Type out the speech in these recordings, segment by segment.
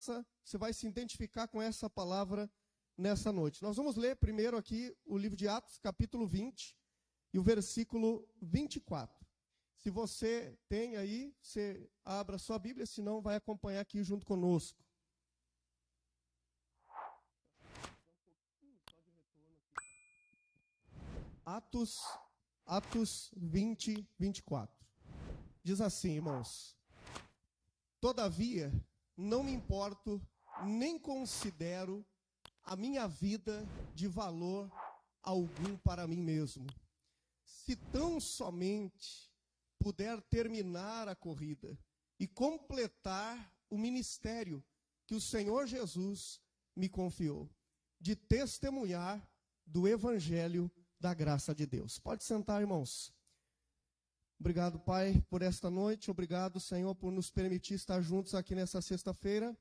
você vai se identificar com essa palavra nessa noite. Nós vamos ler primeiro aqui o livro de Atos, capítulo 20, e o versículo 24. Se você tem aí, você abra sua Bíblia, senão vai acompanhar aqui junto conosco. Atos 20, 24. Diz assim, irmãos: todavia, não me importo, nem considero a minha vida de valor algum para mim mesmo, se tão somente puder terminar a corrida e completar o ministério que o Senhor Jesus me confiou, de testemunhar do Evangelho da graça de Deus. Pode sentar, irmãos. Obrigado, Pai, por esta noite. Obrigado, Senhor, por nos permitir estar juntos aqui nessa sexta-feira.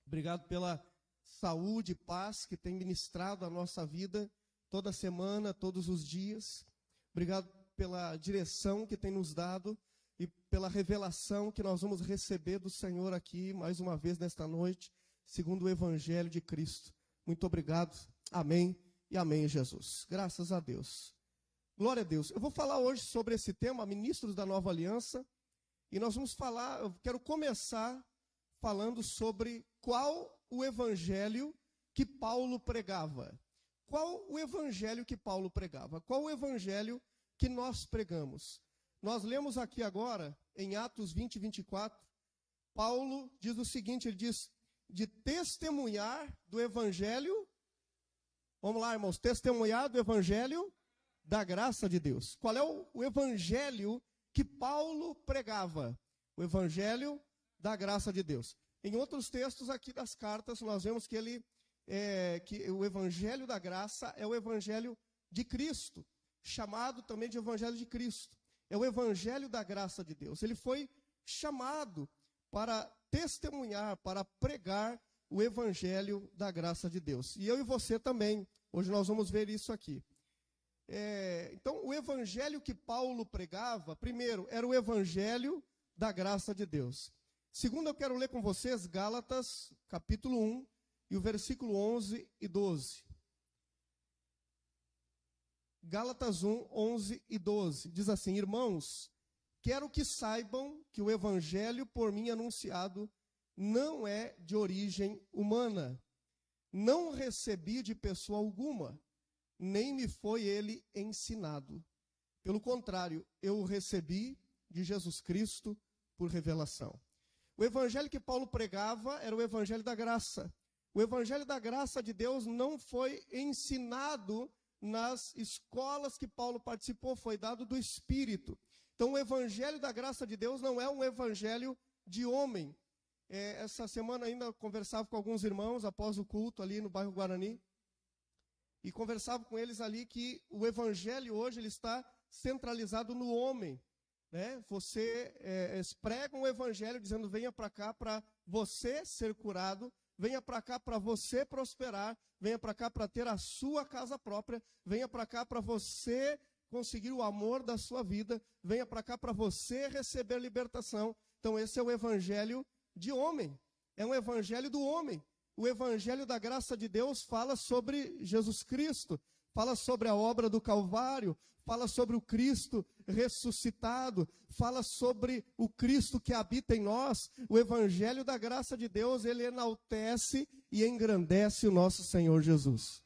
Obrigado pela saúde e paz que tem ministrado a nossa vida toda semana, todos os dias. Obrigado pela direção que tem nos dado e pela revelação que nós vamos receber do Senhor aqui, mais uma vez nesta noite, segundo o Evangelho de Cristo. Muito obrigado. Amém e amém, Jesus. Graças a Deus. Glória a Deus. Eu vou falar hoje sobre esse tema, ministros da nova aliança, e nós vamos falar, eu quero começar falando sobre qual o evangelho que Paulo pregava. Qual o evangelho que Paulo pregava? Qual o evangelho que nós pregamos? Nós lemos aqui agora, em Atos 20, 24, Paulo diz o seguinte, ele diz, de testemunhar do evangelho, vamos lá, irmãos, testemunhar do evangelho da graça de Deus. Qual é o evangelho que Paulo pregava? O evangelho da graça de Deus. Em outros textos aqui das cartas, nós vemos que que o evangelho da graça é o evangelho de Cristo, chamado também de evangelho de Cristo. É o evangelho da graça de Deus. Ele foi chamado para testemunhar, para pregar o evangelho da graça de Deus. E eu e você também. Hoje nós vamos ver isso aqui. Então, o evangelho que Paulo pregava, primeiro, era o evangelho da graça de Deus. Segundo, eu quero ler com vocês Gálatas, capítulo 1, e o versículo 11 e 12. Gálatas 1, 11 e 12. Diz assim, irmãos, quero que saibam que o evangelho por mim anunciado não é de origem humana. Não recebi de pessoa alguma, nem me foi ele ensinado. Pelo contrário, eu o recebi de Jesus Cristo por revelação. O evangelho que Paulo pregava era o evangelho da graça. O evangelho da graça de Deus não foi ensinado nas escolas que Paulo participou, foi dado do Espírito. Então o evangelho da graça de Deus não é um evangelho de homem. Essa semana ainda conversava com alguns irmãos após o culto ali no bairro Guarani. E conversava com eles ali que o evangelho hoje ele está centralizado no homem. Né? Eles pregam o evangelho dizendo, venha para cá para você ser curado, venha para cá para você prosperar, venha para cá para ter a sua casa própria, venha para cá para você conseguir o amor da sua vida, venha para cá para você receber libertação. Então esse é o evangelho de homem, é um evangelho do homem. O evangelho da graça de Deus fala sobre Jesus Cristo, fala sobre a obra do Calvário, fala sobre o Cristo ressuscitado, fala sobre o Cristo que habita em nós. O evangelho da graça de Deus, ele enaltece e engrandece o nosso Senhor Jesus.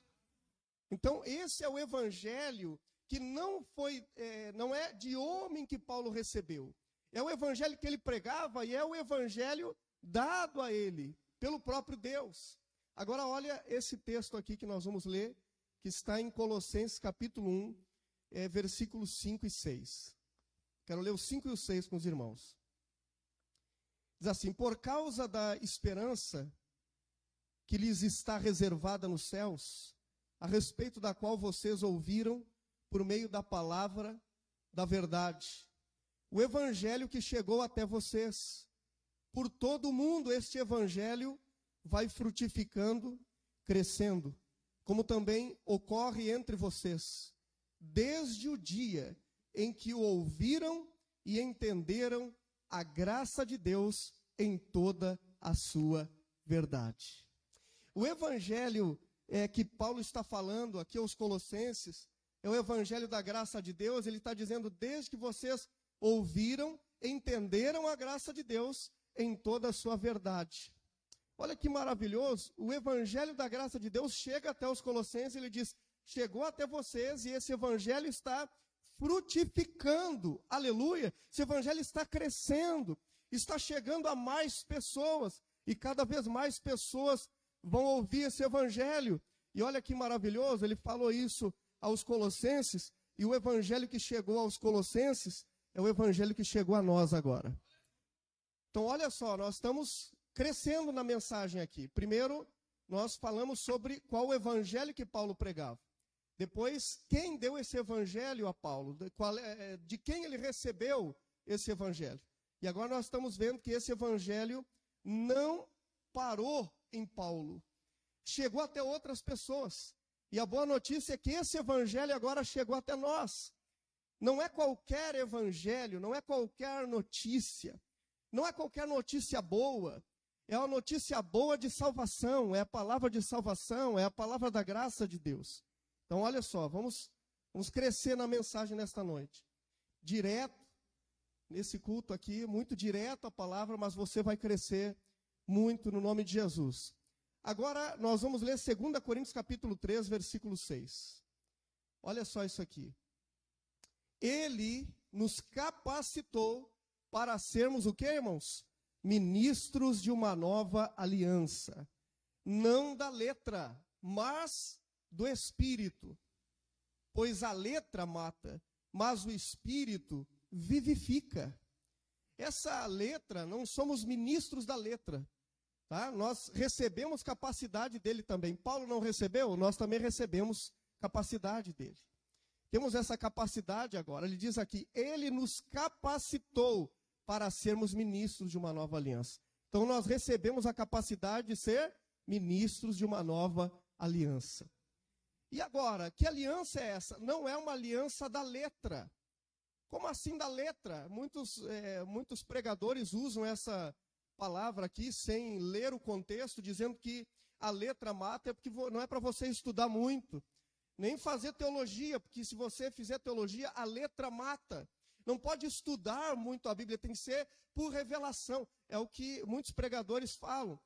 Então, esse é o evangelho que não é de homem que Paulo recebeu. É o evangelho que ele pregava e é o evangelho dado a ele pelo próprio Deus. Agora olha esse texto aqui que nós vamos ler, que está em Colossenses capítulo 1, versículos 5 e 6. Quero ler os 5 e os 6 com os irmãos. Diz assim, por causa da esperança que lhes está reservada nos céus, a respeito da qual vocês ouviram por meio da palavra da verdade, o evangelho que chegou até vocês. Por todo o mundo este evangelho vai frutificando, crescendo, como também ocorre entre vocês, desde o dia em que o ouviram e entenderam a graça de Deus em toda a sua verdade. O evangelho que Paulo está falando aqui aos Colossenses é o evangelho da graça de Deus. Ele está dizendo, desde que vocês ouviram, entenderam a graça de Deus em toda a sua verdade. Olha que maravilhoso, o evangelho da graça de Deus chega até os Colossenses, ele diz, chegou até vocês e esse evangelho está frutificando, aleluia, esse evangelho está crescendo, está chegando a mais pessoas, e cada vez mais pessoas vão ouvir esse evangelho. E olha que maravilhoso, ele falou isso aos Colossenses, e o evangelho que chegou aos Colossenses é o evangelho que chegou a nós agora. Então olha só, nós estamos crescendo na mensagem aqui. Primeiro, nós falamos sobre qual o evangelho que Paulo pregava. Depois, quem deu esse evangelho a Paulo? De quem ele recebeu esse evangelho? E agora nós estamos vendo que esse evangelho não parou em Paulo. Chegou até outras pessoas. E a boa notícia é que esse evangelho agora chegou até nós. Não é qualquer evangelho, não é qualquer notícia. Não é qualquer notícia boa. É uma notícia boa de salvação, é a palavra de salvação, é a palavra da graça de Deus. Então, olha só, vamos crescer na mensagem nesta noite. Direto, nesse culto aqui, muito direto a palavra, mas você vai crescer muito no nome de Jesus. Agora, nós vamos ler 2 Coríntios capítulo 3, versículo 6. Olha só isso aqui. Ele nos capacitou para sermos o quê, irmãos? Ministros de uma nova aliança. Não da letra, mas do Espírito. Pois a letra mata, mas o Espírito vivifica. Essa letra, não somos ministros da letra. Tá? Nós recebemos capacidade dele também. Paulo não recebeu? Nós também recebemos capacidade dele. Temos essa capacidade agora. Ele diz aqui, ele nos capacitou para sermos ministros de uma nova aliança. Então nós recebemos a capacidade de ser ministros de uma nova aliança. E agora, que aliança é essa? Não é uma aliança da letra. Como assim da letra? Muitos pregadores usam essa palavra aqui sem ler o contexto, dizendo que a letra mata, porque não é para você estudar muito, nem fazer teologia, porque se você fizer teologia, a letra mata. Não pode estudar muito a Bíblia, tem que ser por revelação. É o que muitos pregadores falam.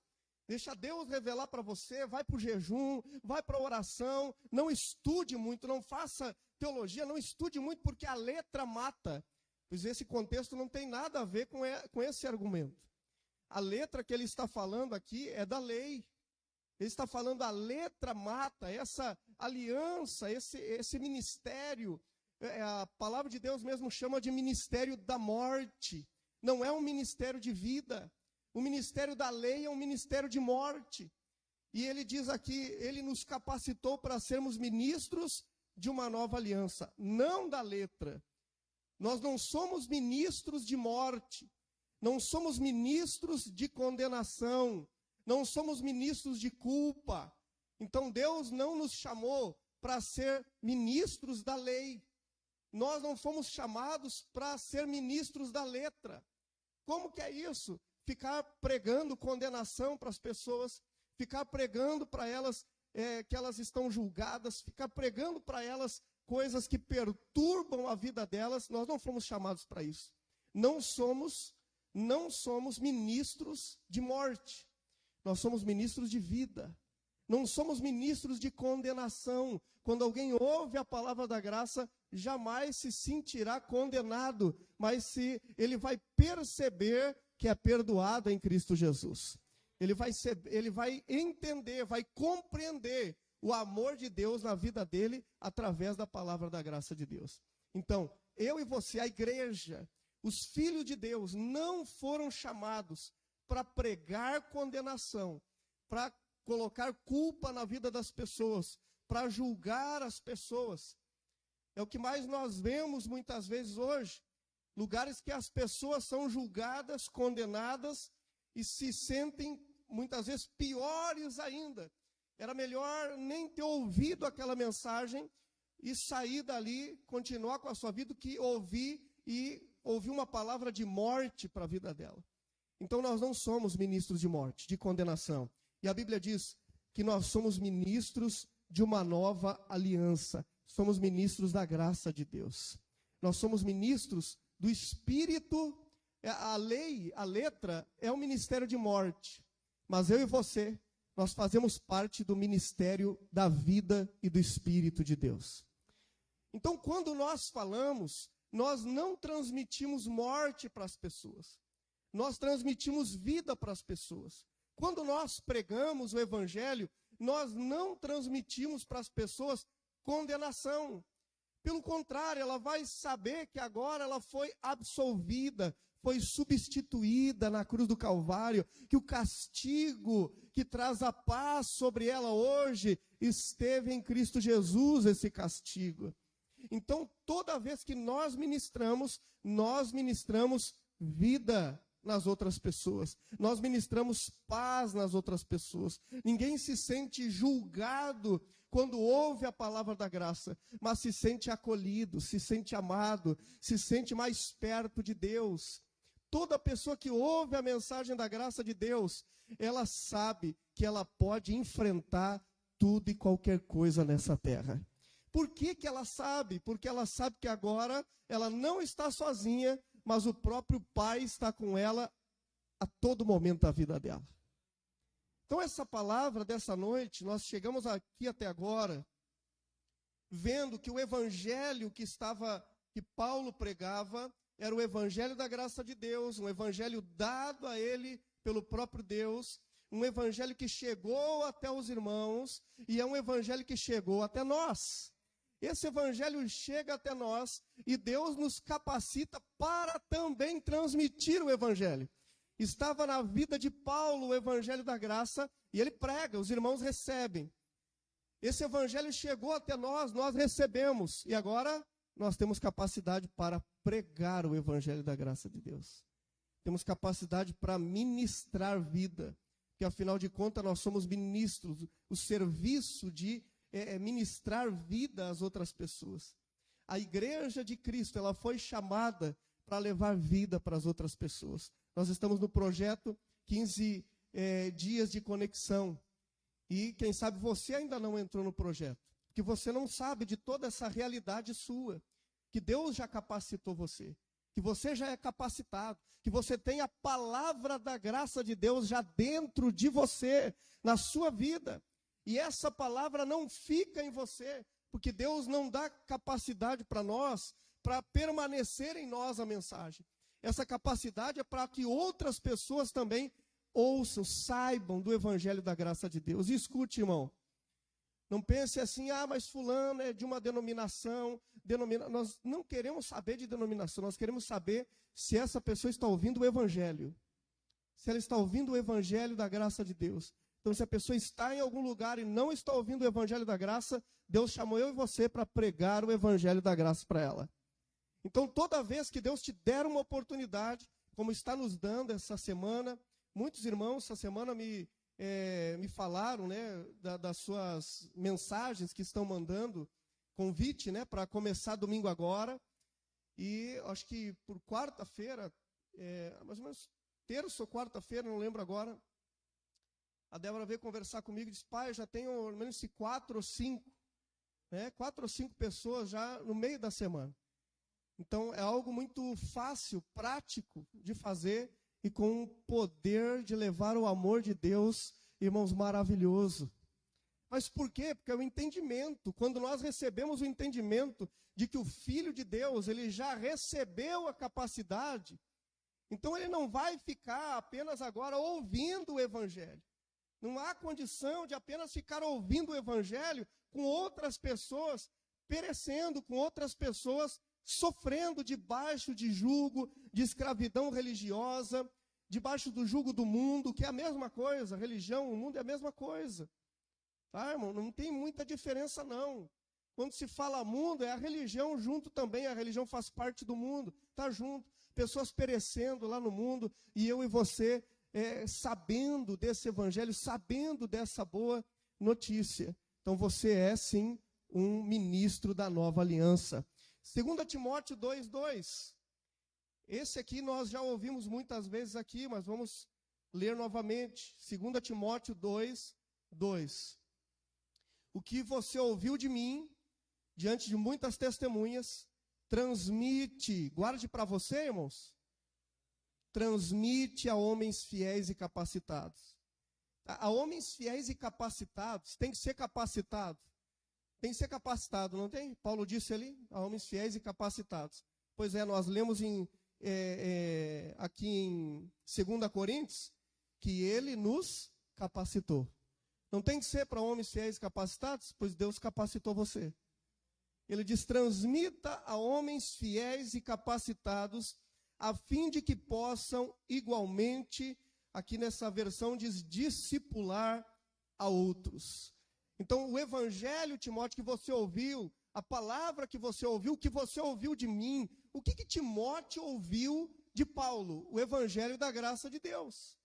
Deixa Deus revelar para você, vai para o jejum, vai para a oração, não estude muito, não faça teologia, não estude muito, porque a letra mata. Pois esse contexto não tem nada a ver com esse argumento. A letra que ele está falando aqui é da lei. Ele está falando a letra mata, essa aliança, esse ministério. A palavra de Deus mesmo chama de ministério da morte. Não é um ministério de vida. O ministério da lei é um ministério de morte. E ele diz aqui, ele nos capacitou para sermos ministros de uma nova aliança, não da letra. Nós não somos ministros de morte, não somos ministros de condenação, não somos ministros de culpa. Então Deus não nos chamou para ser ministros da lei. Nós não fomos chamados para ser ministros da letra. Como que é isso? Ficar pregando condenação para as pessoas, ficar pregando para elas que elas estão julgadas, ficar pregando para elas coisas que perturbam a vida delas. Nós não fomos chamados para isso. Não somos ministros de morte. Nós somos ministros de vida. Não somos ministros de condenação. Quando alguém ouve a palavra da graça, jamais se sentirá condenado, mas ele vai perceber que é perdoado em Cristo Jesus. Ele vai entender, vai compreender o amor de Deus na vida dele através da palavra da graça de Deus. Então, eu e você, a igreja, os filhos de Deus, não foram chamados para pregar condenação, para colocar culpa na vida das pessoas, para julgar as pessoas. É o que mais nós vemos muitas vezes hoje. Lugares que as pessoas são julgadas, condenadas e se sentem muitas vezes piores ainda. Era melhor nem ter ouvido aquela mensagem e sair dali, continuar com a sua vida, que ouvir uma palavra de morte para a vida dela. Então nós não somos ministros de morte, de condenação. E a Bíblia diz que nós somos ministros de uma nova aliança. Somos ministros da graça de Deus. Nós somos ministros do Espírito. A lei, a letra, é um ministério de morte. Mas eu e você, nós fazemos parte do ministério da vida e do Espírito de Deus. Então, quando nós falamos, nós não transmitimos morte para as pessoas. Nós transmitimos vida para as pessoas. Quando nós pregamos o Evangelho, nós não transmitimos para as pessoas condenação. Pelo contrário, ela vai saber que agora ela foi absolvida, foi substituída na cruz do Calvário, que o castigo que traz a paz sobre ela hoje esteve em Cristo Jesus, esse castigo. Então, toda vez que nós ministramos vida nas outras pessoas. Nós ministramos paz nas outras pessoas. Ninguém se sente julgado quando ouve a palavra da graça, mas se sente acolhido, se sente amado, se sente mais perto de Deus. Toda pessoa que ouve a mensagem da graça de Deus, ela sabe que ela pode enfrentar tudo e qualquer coisa nessa terra. Por que que ela sabe? Porque ela sabe que agora ela não está sozinha, mas o próprio Pai está com ela a todo momento da vida dela. Então essa palavra dessa noite, nós chegamos aqui até agora, vendo que o evangelho que Paulo pregava, era o evangelho da graça de Deus, um evangelho dado a ele pelo próprio Deus, um evangelho que chegou até os irmãos, e é um evangelho que chegou até nós. Esse evangelho chega até nós e Deus nos capacita para também transmitir o evangelho. Estava na vida de Paulo o evangelho da graça e ele prega, os irmãos recebem. Esse evangelho chegou até nós, nós recebemos e agora nós temos capacidade para pregar o evangelho da graça de Deus. Temos capacidade para ministrar vida, porque afinal de contas nós somos ministros, o serviço de ministrar vida às outras pessoas. A igreja de Cristo, ela foi chamada para levar vida para as outras pessoas. Nós estamos no projeto 15 dias de conexão. E quem sabe você ainda não entrou no projeto, porque você não sabe de toda essa realidade sua, que Deus já capacitou você, que você já é capacitado, que você tem a palavra da graça de Deus já dentro de você, na sua vida. E essa palavra não fica em você, porque Deus não dá capacidade para nós, para permanecer em nós a mensagem. Essa capacidade é para que outras pessoas também ouçam, saibam do evangelho da graça de Deus. E escute, irmão, não pense assim, mas fulano é de uma denominação. Nós não queremos saber de denominação, nós queremos saber se essa pessoa está ouvindo o evangelho. Se ela está ouvindo o evangelho da graça de Deus. Então, se a pessoa está em algum lugar e não está ouvindo o evangelho da graça, Deus chamou eu e você para pregar o evangelho da graça para ela. Então, toda vez que Deus te der uma oportunidade, como está nos dando essa semana, muitos irmãos essa semana me falaram, né, das suas mensagens que estão mandando, convite, né, para começar domingo agora. E acho que por quarta-feira, mais ou menos terça ou quarta-feira, não lembro agora, a Débora veio conversar comigo e disse, pai, eu já tenho pelo menos 4 ou 5 pessoas já no meio da semana. Então, é algo muito fácil, prático de fazer e com o poder de levar o amor de Deus, irmãos, maravilhoso. Mas por quê? Porque é o entendimento. Quando nós recebemos o entendimento de que o Filho de Deus, ele já recebeu a capacidade, então ele não vai ficar apenas agora ouvindo o Evangelho. Não há condição de apenas ficar ouvindo o evangelho com outras pessoas perecendo, com outras pessoas sofrendo debaixo de jugo, de escravidão religiosa, debaixo do jugo do mundo, que é a mesma coisa, religião, o mundo é a mesma coisa. Tá, irmão? Não tem muita diferença, não. Quando se fala mundo, é a religião junto também, a religião faz parte do mundo, está junto. Pessoas perecendo lá no mundo, e eu e você sabendo desse evangelho, sabendo dessa boa notícia. Então você é sim um ministro da nova aliança. 2 Timóteo 2:2. Esse aqui nós já ouvimos muitas vezes aqui, mas vamos ler novamente, 2 Timóteo 2, 2. O que você ouviu de mim, diante de muitas testemunhas, transmite, guarde para você, irmãos, transmite a homens fiéis e capacitados. A homens fiéis e capacitados, tem que ser capacitado. Tem que ser capacitado, não tem? Paulo disse ali, a homens fiéis e capacitados. Pois é, nós lemos aqui em 2 Coríntios, que ele nos capacitou. Não tem que ser para homens fiéis e capacitados? Pois Deus capacitou você. Ele diz, transmita a homens fiéis e capacitados, a fim de que possam igualmente, aqui nessa versão diz, discipular a outros. Então, o evangelho, Timóteo, que você ouviu, a palavra que você ouviu, o que você ouviu de mim, o que Timóteo ouviu de Paulo? O evangelho da graça de Deus.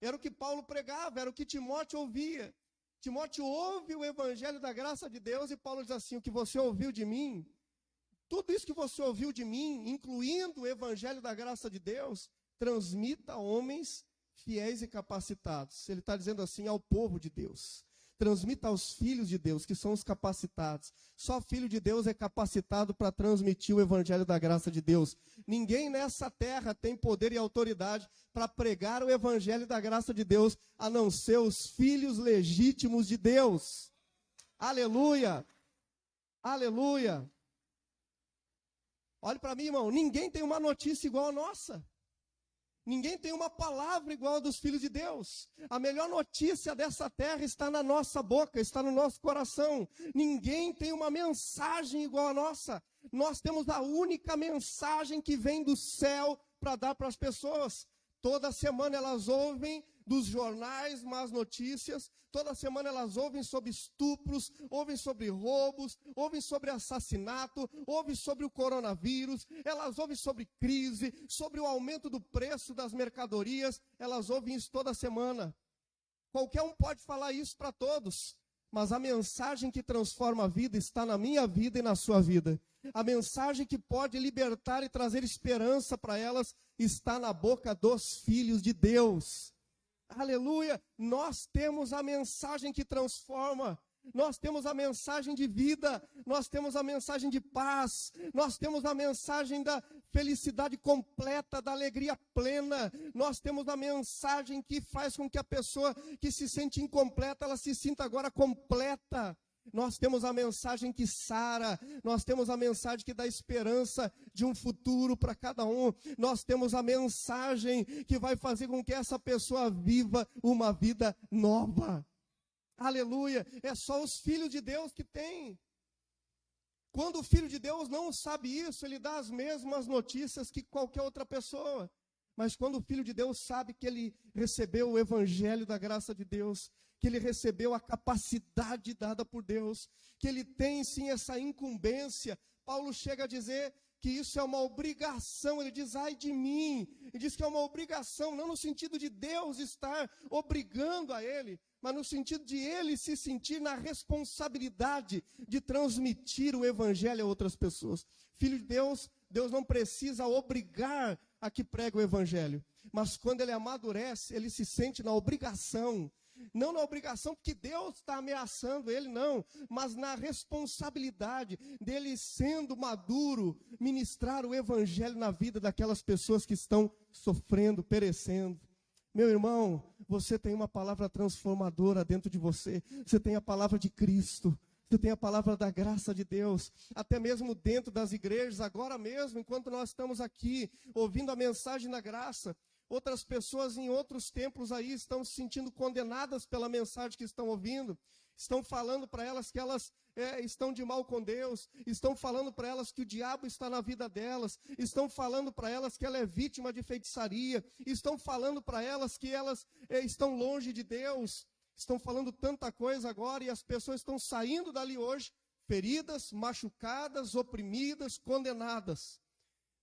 Era o que Paulo pregava, era o que Timóteo ouvia. Timóteo ouve o evangelho da graça de Deus e Paulo diz assim, o que você ouviu de mim, tudo isso que você ouviu de mim, incluindo o evangelho da graça de Deus, transmita a homens fiéis e capacitados. Ele está dizendo assim ao povo de Deus. Transmita aos filhos de Deus, que são os capacitados. Só filho de Deus é capacitado para transmitir o evangelho da graça de Deus. Ninguém nessa terra tem poder e autoridade para pregar o evangelho da graça de Deus, a não ser os filhos legítimos de Deus. Aleluia! Aleluia! Olhe para mim, irmão, ninguém tem uma notícia igual a nossa. Ninguém tem uma palavra igual a dos filhos de Deus. A melhor notícia dessa terra está na nossa boca, está no nosso coração. Ninguém tem uma mensagem igual a nossa. Nós temos a única mensagem que vem do céu para dar para as pessoas. Toda semana elas ouvem dos jornais más notícias, toda semana elas ouvem sobre estupros, ouvem sobre roubos, ouvem sobre assassinato, ouvem sobre o coronavírus, elas ouvem sobre crise, sobre o aumento do preço das mercadorias, elas ouvem isso toda semana. Qualquer um pode falar isso para todos, mas a mensagem que transforma a vida está na minha vida e na sua vida. A mensagem que pode libertar e trazer esperança para elas está na boca dos filhos de Deus. Aleluia! Nós temos a mensagem que transforma, nós temos a mensagem de vida, nós temos a mensagem de paz, nós temos a mensagem da felicidade completa, da alegria plena, nós temos a mensagem que faz com que a pessoa que se sente incompleta, ela se sinta agora completa. Nós temos a mensagem que sara, nós temos a mensagem que dá esperança de um futuro para cada um. Nós temos a mensagem que vai fazer com que essa pessoa viva uma vida nova. Aleluia! É só os filhos de Deus que têm. Quando o filho de Deus não sabe isso, ele dá as mesmas notícias que qualquer outra pessoa. Mas quando o filho de Deus sabe que ele recebeu o evangelho da graça de Deus, que ele recebeu a capacidade dada por Deus, que ele tem sim essa incumbência. Paulo chega a dizer que isso é uma obrigação, ele diz, ai de mim, ele diz que é uma obrigação, não no sentido de Deus estar obrigando a ele, mas no sentido de ele se sentir na responsabilidade de transmitir o evangelho a outras pessoas. Filho de Deus, Deus não precisa obrigar a que pregue o evangelho, mas quando ele amadurece, ele se sente na obrigação. Não na obrigação porque Deus está ameaçando ele, não. Mas na responsabilidade dele, sendo maduro, ministrar o evangelho na vida daquelas pessoas que estão sofrendo, perecendo. Meu irmão, você tem uma palavra transformadora dentro de você. Você tem a palavra de Cristo. Você tem a palavra da graça de Deus. Até mesmo dentro das igrejas, agora mesmo, enquanto nós estamos aqui, ouvindo a mensagem da graça, outras pessoas em outros templos aí estão se sentindo condenadas pela mensagem que estão ouvindo. Estão falando para elas que elas estão de mal com Deus. Estão falando para elas que o diabo está na vida delas. Estão falando para elas que ela é vítima de feitiçaria. Estão falando para elas que elas estão longe de Deus. Estão falando tanta coisa agora e as pessoas estão saindo dali hoje feridas, machucadas, oprimidas, condenadas.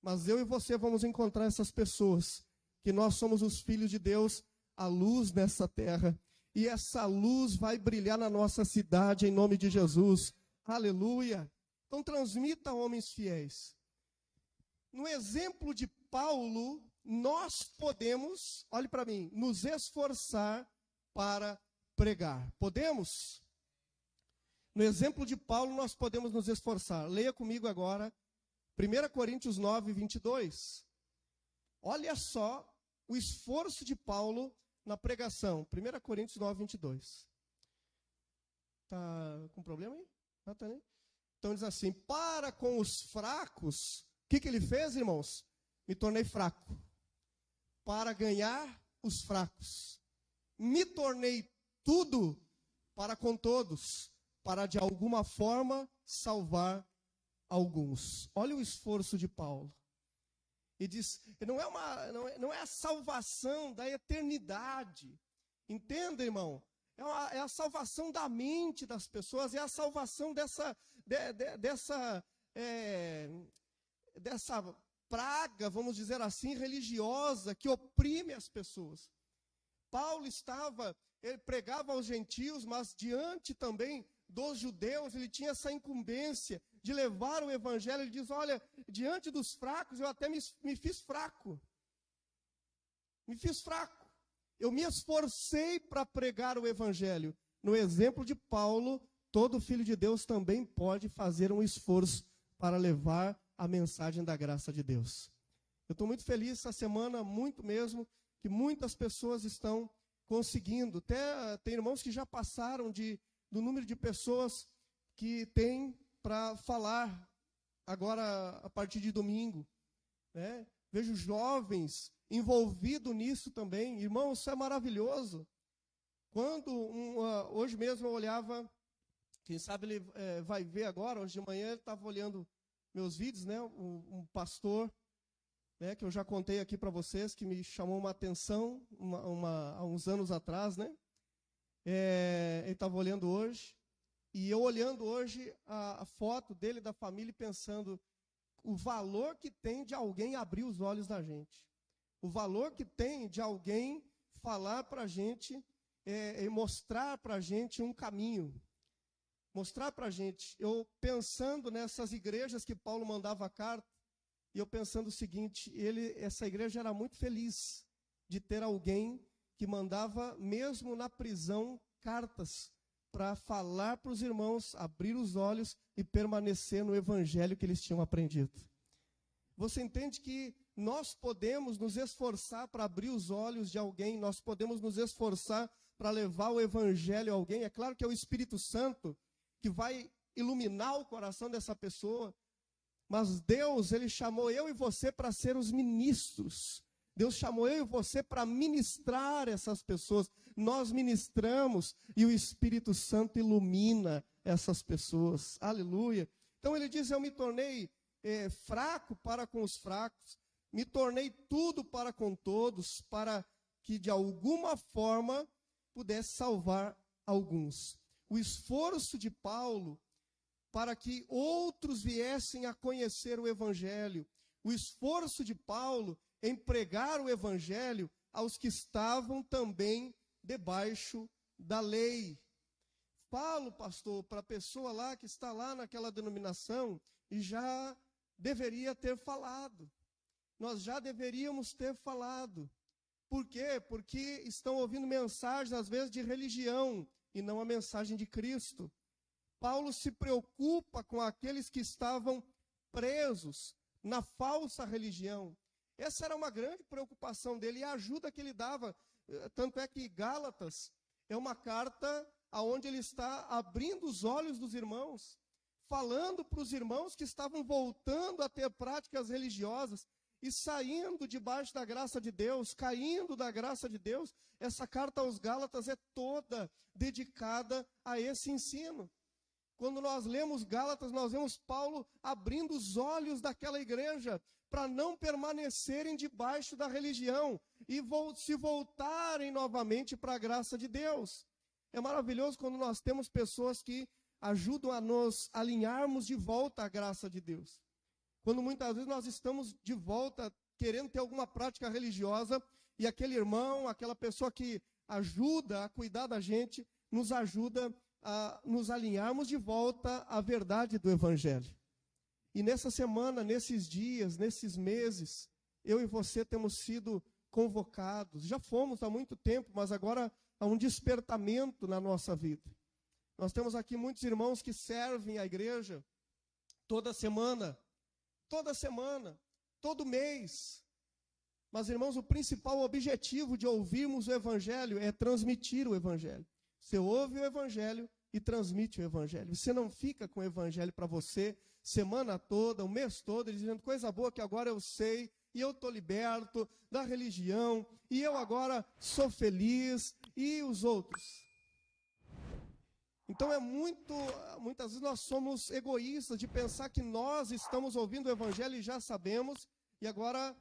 Mas eu e você vamos encontrar essas pessoas, que nós somos os filhos de Deus, a luz nessa terra. E essa luz vai brilhar na nossa cidade, em nome de Jesus. Aleluia! Então transmita a homens fiéis. No exemplo de Paulo, nós podemos, olhe para mim, nos esforçar para pregar. Podemos? No exemplo de Paulo, nós podemos nos esforçar. Leia comigo agora, 1 Coríntios 9, 22. Olha só o esforço de Paulo na pregação. 1 Coríntios 9, 22. Está com problema aí? Ah, tá, né? Então diz assim, para com os fracos, o que ele fez, irmãos? Me tornei fraco, para ganhar os fracos. Me tornei tudo para com todos, para de alguma forma salvar alguns. Olha o esforço de Paulo. E diz, não é a salvação da eternidade. Entenda, irmão? É a salvação da mente das pessoas, é a salvação dessa praga, vamos dizer assim, religiosa, que oprime as pessoas. Paulo ele pregava aos gentios, mas diante também dos judeus, ele tinha essa incumbência de levar o evangelho. Ele diz, olha, diante dos fracos, eu até me fiz fraco. Me fiz fraco. Eu me esforcei para pregar o evangelho. No exemplo de Paulo, todo filho de Deus também pode fazer um esforço para levar a mensagem da graça de Deus. Eu estou muito feliz essa semana, muito mesmo, que muitas pessoas estão conseguindo. Até tem irmãos que já passaram do número de pessoas que tem para falar agora a partir de domingo, né? Vejo jovens envolvidos nisso também. Irmão, isso é maravilhoso. Quando hoje mesmo eu olhava, quem sabe ele vai ver agora, hoje de manhã ele estava olhando meus vídeos, né? Um pastor, né, que eu já contei aqui para vocês, que me chamou uma atenção há uns anos atrás, né? Ele estava olhando hoje, e eu olhando hoje a foto dele, da família, e pensando o valor que tem de alguém abrir os olhos da gente. O valor que tem de alguém falar para a gente e mostrar para a gente um caminho. Mostrar para a gente. Eu pensando nessas igrejas que Paulo mandava carta, e eu pensando o seguinte, essa igreja era muito feliz de ter alguém que mandava, mesmo na prisão, cartas para falar para os irmãos, abrir os olhos e permanecer no evangelho que eles tinham aprendido. Você entende que nós podemos nos esforçar para abrir os olhos de alguém, nós podemos nos esforçar para levar o evangelho a alguém. É claro que é o Espírito Santo que vai iluminar o coração dessa pessoa, mas Deus, Ele chamou eu e você para ser os ministros. Deus chamou eu e você para ministrar essas pessoas. Nós ministramos e o Espírito Santo ilumina essas pessoas. Aleluia. Então ele diz, eu me tornei fraco para com os fracos, me tornei tudo para com todos, para que de alguma forma pudesse salvar alguns. O esforço de Paulo para que outros viessem a conhecer o Evangelho. O esforço de Paulo em pregar o Evangelho aos que estavam também debaixo da lei. Falo, pastor, para a pessoa lá que está lá naquela denominação e já deveria ter falado. Nós já deveríamos ter falado. Por quê? Porque estão ouvindo mensagens, às vezes, de religião e não a mensagem de Cristo. Paulo se preocupa com aqueles que estavam presos na falsa religião. Essa era uma grande preocupação dele e a ajuda que ele dava. Tanto é que Gálatas é uma carta onde ele está abrindo os olhos dos irmãos, falando para os irmãos que estavam voltando a ter práticas religiosas e saindo debaixo da graça de Deus, caindo da graça de Deus. Essa carta aos Gálatas é toda dedicada a esse ensino. Quando nós lemos Gálatas, nós vemos Paulo abrindo os olhos daquela igreja para não permanecerem debaixo da religião e se voltarem novamente para a graça de Deus. É maravilhoso quando nós temos pessoas que ajudam a nos alinharmos de volta à graça de Deus. Quando muitas vezes nós estamos de volta querendo ter alguma prática religiosa e aquele irmão, aquela pessoa que ajuda a cuidar da gente, nos ajuda a nos alinharmos de volta à verdade do Evangelho. E nessa semana, nesses dias, nesses meses, eu e você temos sido convocados. Já fomos há muito tempo, mas agora há um despertamento na nossa vida. Nós temos aqui muitos irmãos que servem a igreja toda semana, todo mês. Mas, irmãos, o principal objetivo de ouvirmos o Evangelho é transmitir o Evangelho. Você ouve o Evangelho e transmite o Evangelho. Você não fica com o Evangelho para você semana toda, o mês todo, dizendo coisa boa que agora eu sei, e eu estou liberto da religião, e eu agora sou feliz, e os outros. Então muitas vezes nós somos egoístas de pensar que nós estamos ouvindo o Evangelho e já sabemos, e agora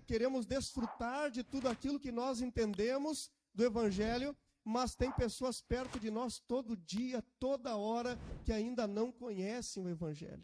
queremos desfrutar de tudo aquilo que nós entendemos do Evangelho, mas tem pessoas perto de nós todo dia, toda hora, que ainda não conhecem o Evangelho.